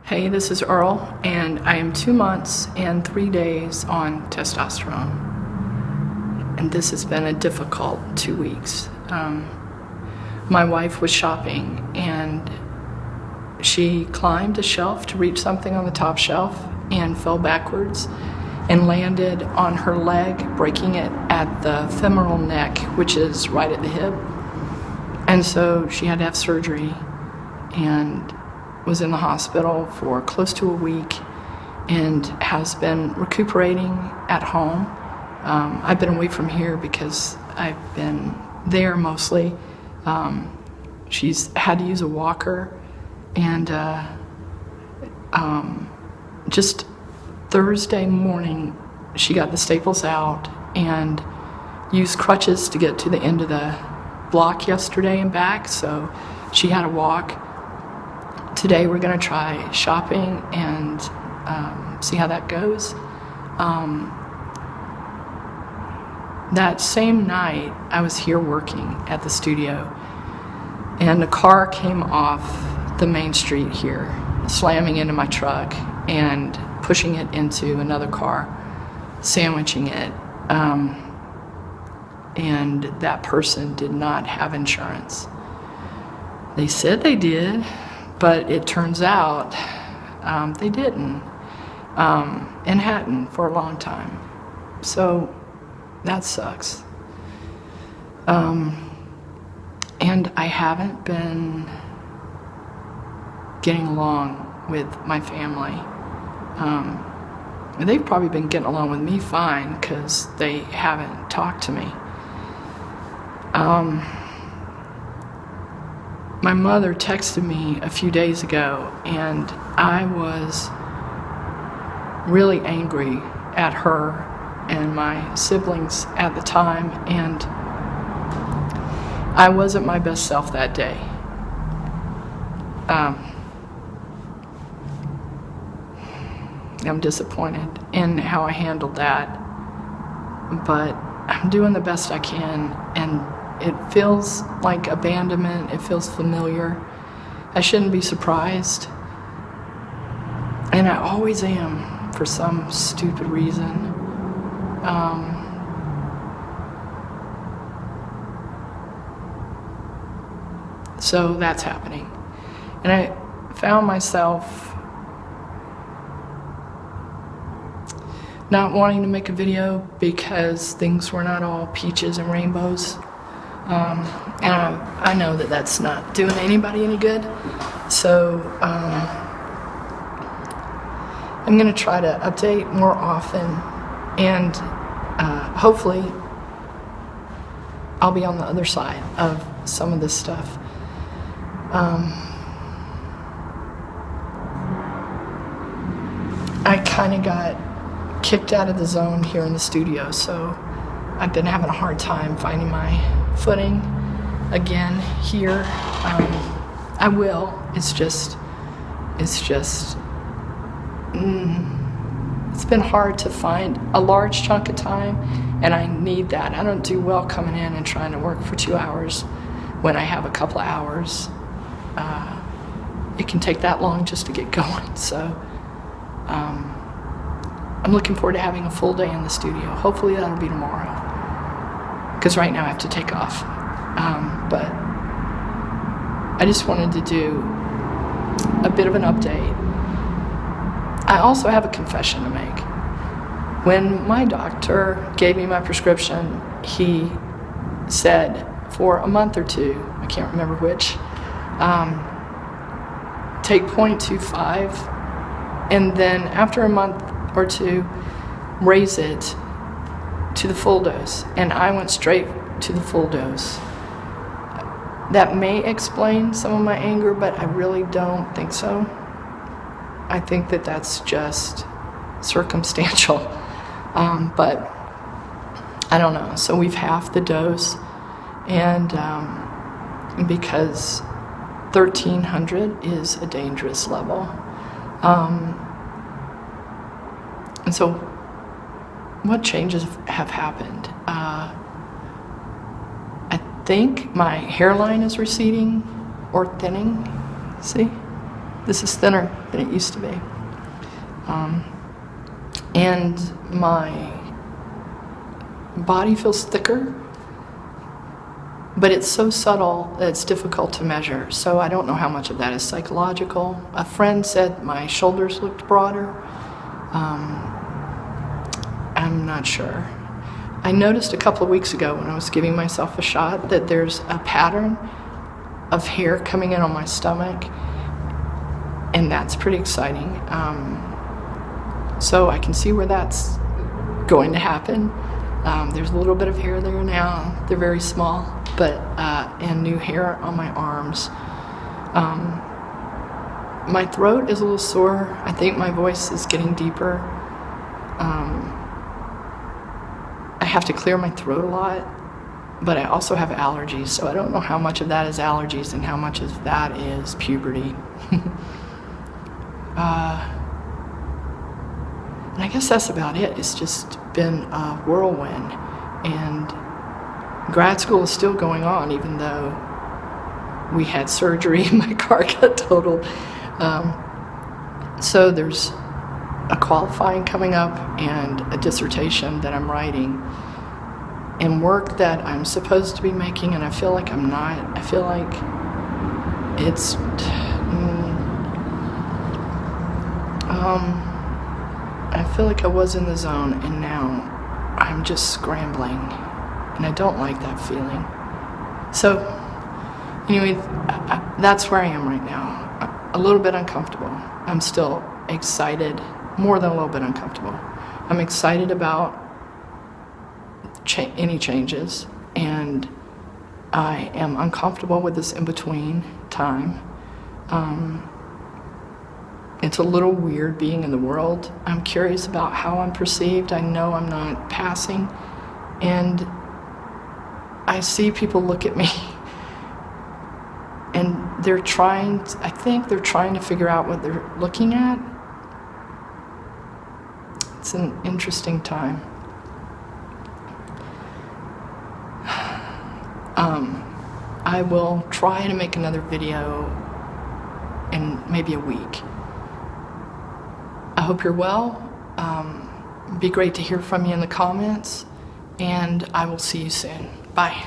Hey, this is Earl, and I am 2 months and 3 days on testosterone. And this has been a difficult 2 weeks. My wife was shopping, and she climbed a shelf to reach something on the top shelf and fell backwards and landed on her leg, breaking it at the femoral neck, which is right at the hip. And so she had to have surgery and was in the hospital for close to a week and has been recuperating at home. I've been away from here because I've been there mostly. She's had to use a walker, and just Thursday morning she got the staples out and used crutches to get to the end of the block yesterday and back, so she had to walk. Today we're going to try shopping and see how that goes. That same night I was here working at the studio, and a car came off the main street here, slamming into my truck and pushing it into another car, sandwiching it. And that person did not have insurance. They said they did, but it turns out they didn't, and hadn't for a long time. So that sucks. And I haven't been getting along with my family. They've probably been getting along with me fine because they haven't talked to me. My mother texted me a few days ago, and I was really angry at her and my siblings at the time, and I wasn't my best self that day. I'm disappointed in how I handled that, but I'm doing the best I can, and it feels like abandonment. It feels familiar. I shouldn't be surprised, and I always am for some stupid reason. So that's happening, and I found myself not wanting to make a video because things were not all peaches and rainbows. And I know that that's not doing anybody any good. So I'm going to try to update more often, and hopefully I'll be on the other side of some of this stuff. I kind of got kicked out of the zone here in the studio, so I've been having a hard time finding my footing again here. I will. It's been hard to find a large chunk of time, and I need that. I don't do well coming in and trying to work for 2 hours when I have a couple of hours. It can take that long just to get going, so I'm looking forward to having a full day in the studio. Hopefully that'll be tomorrow, because right now I have to take off. But I just wanted to do a bit of an update. I also have a confession to make. When my doctor gave me my prescription, he said for a month or two, I can't remember which, take 0.25, and then after a month or two, raise it to the full dose. And I went straight to the full dose. That may explain some of my anger, but I really don't think so. I think that that's just circumstantial. But I don't know. So we've halved the dose, and because 1,300 is a dangerous level. And so what changes have happened? I think my hairline is receding or thinning. See? This is thinner than it used to be. And my body feels thicker, but it's so subtle that it's difficult to measure. So I don't know how much of that is psychological. A friend said my shoulders looked broader. I'm not sure. I noticed a couple of weeks ago when I was giving myself a shot that there's a pattern of hair coming in on my stomach, and that's pretty exciting. So I can see where that's going to happen. There's a little bit of hair there now. They're very small, but and new hair on my arms. My throat is a little sore. I think my voice is getting deeper. I have to clear my throat a lot, but I also have allergies, so I don't know how much of that is allergies and how much of that is puberty. And I guess that's about it. It's just been a whirlwind, and grad school is still going on, even though we had surgery and my car got totaled. So there's a qualifying coming up and a dissertation that I'm writing and work that I'm supposed to be making, and I feel like I'm not. I feel like it's I feel like I was in the zone, and now I'm just scrambling, and I don't like that feeling. So anyway, that's where I am right now. A little bit uncomfortable. I'm still excited, more than a little bit uncomfortable. I'm excited about any changes, and I am uncomfortable with this in-between time. It's a little weird being in the world. I'm curious about how I'm perceived. I know I'm not passing, and I see people look at me and I think they're trying to figure out what they're looking at. It's an interesting time. I will try to make another video in maybe a week. I hope you're well. It'd be great to hear from you in the comments, and I will see you soon. Bye.